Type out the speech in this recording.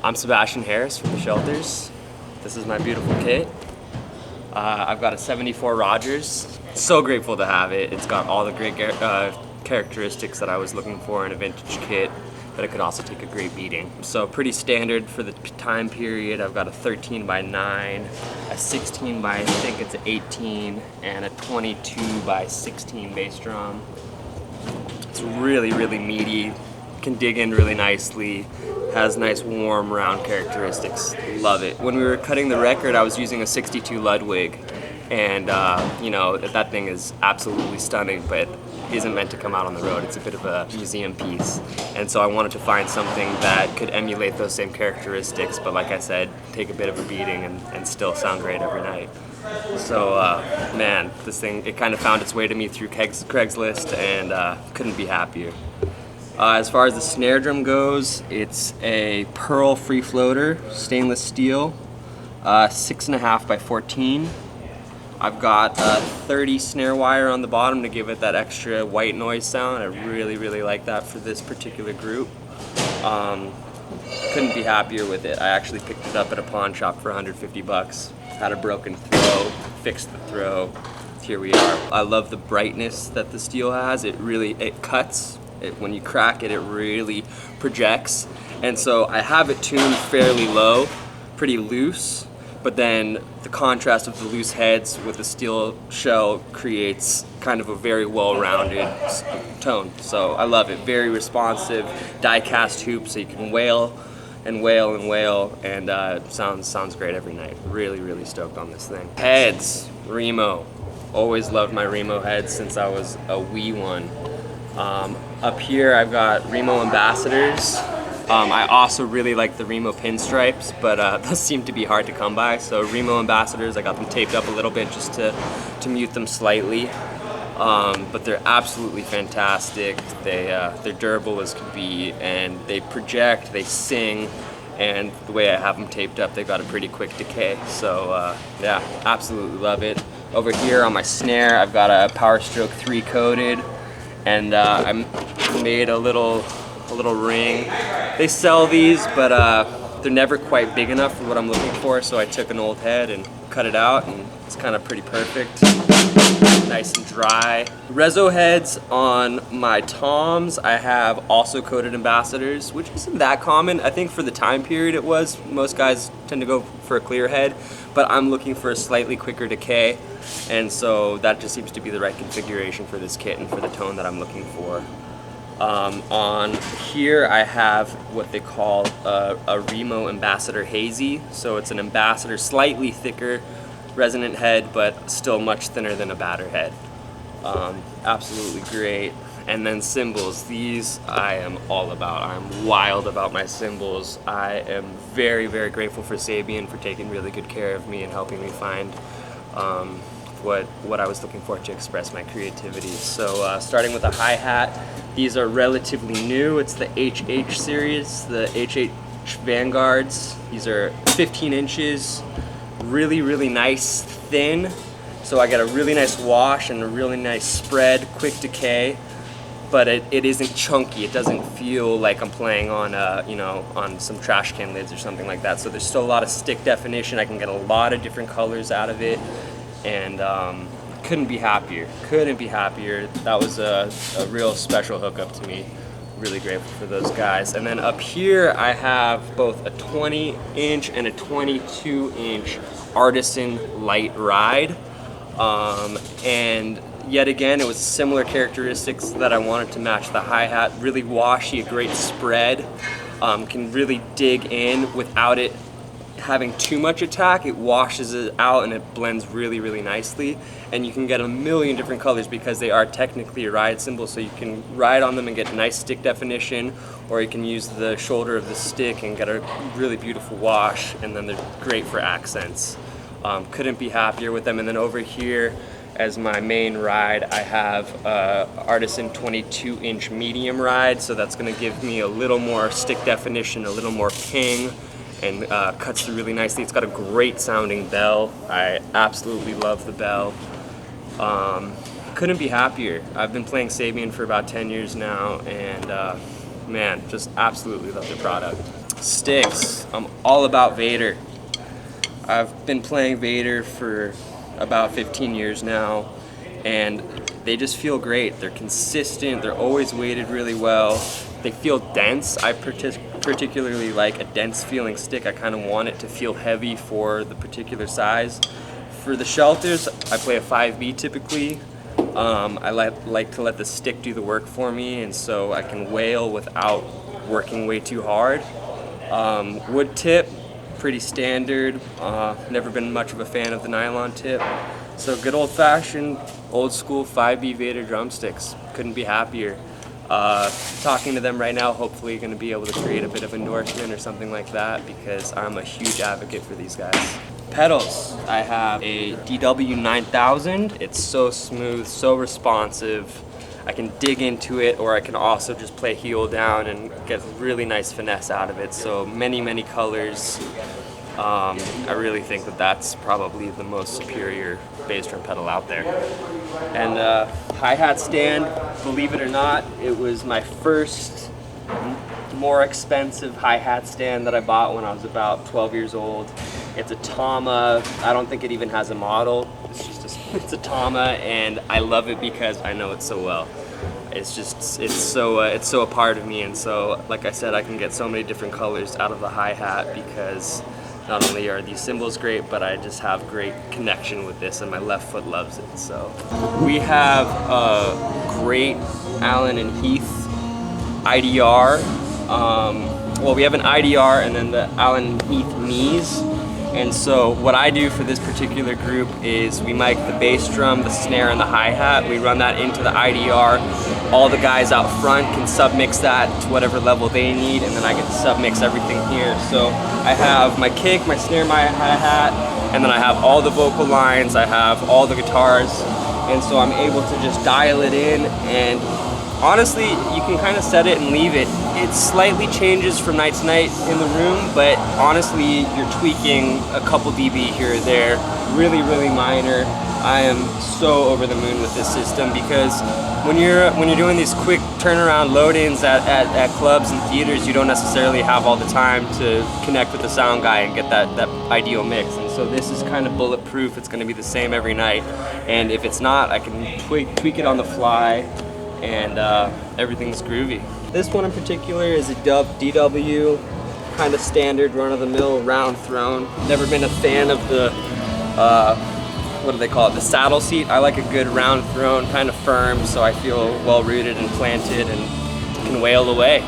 I'm Sebastian Harris from the Shelters. This is my beautiful kit. I've got a 74 Rogers. So grateful to have it. It's got all the great characteristics that I was looking for in a vintage kit, but it could also take a great beating. So pretty standard for the time period. I've got a 13 by 9, a 16 by, I think it's 18, and a 22 by 16 bass drum. It's really, really meaty, can dig in really nicely, has nice warm round characteristics. Love it. When we were cutting the record, I was using a 62 Ludwig, and you know, that thing is absolutely stunning, but isn't meant to come out on the road. It's a bit of a museum piece, and so I wanted to find something that could emulate those same characteristics, but like I said, take a bit of a beating and still sound great every night. So man, this thing, it kind of found its way to me through Craigslist, and couldn't be happier. As far as the snare drum goes, it's a pearl free floater, stainless steel, 6.5 by 14. I've got a 30 snare wire on the bottom to give it that extra white noise sound. I really, really like that for this particular group. Couldn't be happier with it. I actually picked it up at a pawn shop for 150 bucks. Had a broken throw, fixed the throw. Here we are. I love the brightness that the steel has. It cuts. When you crack it, it really projects. And so I have it tuned fairly low, pretty loose, but then the contrast of the loose heads with the steel shell creates kind of a very well-rounded tone. So I love it. Very responsive, die-cast hoop, so you can wail and wail and wail, and sounds great every night. Really, really stoked on this thing. Heads, Remo. Always loved my Remo heads since I was a wee one. Up here I've got Remo Ambassadors. I also really like the Remo pinstripes, but those seem to be hard to come by. So Remo Ambassadors, I got them taped up a little bit just to mute them slightly. But they're absolutely fantastic. They're durable as could be, and they project, they sing, and the way I have them taped up, they've got a pretty quick decay. So yeah, absolutely love it. Over here on my snare, I've got a Power Stroke 3 coated, and I made a little ring. They sell these, but they're never quite big enough for what I'm looking for, so I took an old head and cut it out, and it's kind of pretty perfect. Nice and dry. Reso heads on my toms, I have also coated Ambassadors, which isn't that common. I think for the time period it was. Most guys tend to go for a clear head, but I'm looking for a slightly quicker decay, and so that just seems to be the right configuration for this kit and for the tone that I'm looking for. On here I have what they call a Remo Ambassador Hazy. So it's an Ambassador, slightly thicker resonant head, but still much thinner than a batter head. Absolutely great. And then cymbals, these I am all about. I'm wild about my cymbals. I am very, very grateful for Sabian for taking really good care of me and helping me find what I was looking for to express my creativity. So starting with a hi-hat, these are relatively new. It's the HH series, the HH Vanguards. These are 15 inches, really, really nice, thin. So I get a really nice wash and a really nice spread, quick decay, but it isn't chunky. It doesn't feel like I'm playing on, you know, on some trash can lids or something like that. So there's still a lot of stick definition. I can get a lot of different colors out of it, and couldn't be happier. Couldn't be happier. That was a real special hookup to me. Really grateful for those guys. And then up here I have both a 20-inch and a 22-inch Artisan light ride. And yet again, it was similar characteristics that I wanted to match the hi-hat. Really washy, a great spread. Can really dig in without it having too much attack. It washes it out and it blends really, really nicely. And you can get a million different colors because they are technically a ride cymbal, so you can ride on them and get nice stick definition, or you can use the shoulder of the stick and get a really beautiful wash, and then they're great for accents. Couldn't be happier with them. And then over here, as my main ride, I have Artisan 22-inch medium ride, so that's gonna give me a little more stick definition, a little more ping, and cuts through really nicely. It's got a great sounding bell. I absolutely love the bell. Couldn't be happier. I've been playing Sabian for about 10 years now, and man, just absolutely love the product. Sticks. I'm all about Vader. I've been playing Vader for about 15 years now, and they just feel great. They're consistent, they're always weighted really well. They feel dense. I particularly like a dense feeling stick. I kind of want it to feel heavy for the particular size. For the shelters, I play a 5B typically. I like to let the stick do the work for me, and so I can wail without working way too hard. Wood tip, pretty standard. Never been much of a fan of the nylon tip. So good old-fashioned, old-school 5B Vader drumsticks. Couldn't be happier. Talking to them right now, hopefully going to be able to create a bit of endorsement or something like that, because I'm a huge advocate for these guys. Pedals, I have a DW 9000. It's so smooth, so responsive. I can dig into it, or I can also just play heel down and get really nice finesse out of it. So many colors. I really think that that's probably the most superior bass drum pedal out there. And hi-hat stand, believe it or not, it was my first more expensive hi-hat stand that I bought when I was about 12 years old. It's a Tama. I don't think it even has a model. It's a Tama, and I love it because I know it so well. It's so a part of me, and so like I said, I can get so many different colors out of the hi-hat because not only are these cymbals great, but I just have great connection with this, and my left foot loves it. So we have a great Allen and Heath IDR. Well, we have an IDR and then the Allen and Heath knees. And so what I do for this particular group is we mic the bass drum, the snare, and the hi-hat. We run that into the IDR. All the guys out front can submix that to whatever level they need, and then I get to submix everything here. So I have my kick, my snare, my hi-hat, and then I have all the vocal lines, I have all the guitars, and so I'm able to just dial it in, and honestly, you can kind of set it and leave it. It slightly changes from night to night in the room, but honestly, you're tweaking a couple dB here or there, really minor. I am so over the moon with this system because when you're doing these quick turnaround load-ins at clubs and theaters, you don't necessarily have all the time to connect with the sound guy and get that ideal mix. And so this is kind of bulletproof. It's going to be the same every night, and if it's not, I can tweak it on the fly, and everything's groovy. This one in particular is a DW, kind of standard, run-of-the-mill, round throne. Never been a fan of the, what do they call it, the saddle seat. I like a good round throne, kind of firm, so I feel well-rooted and planted and can wail away.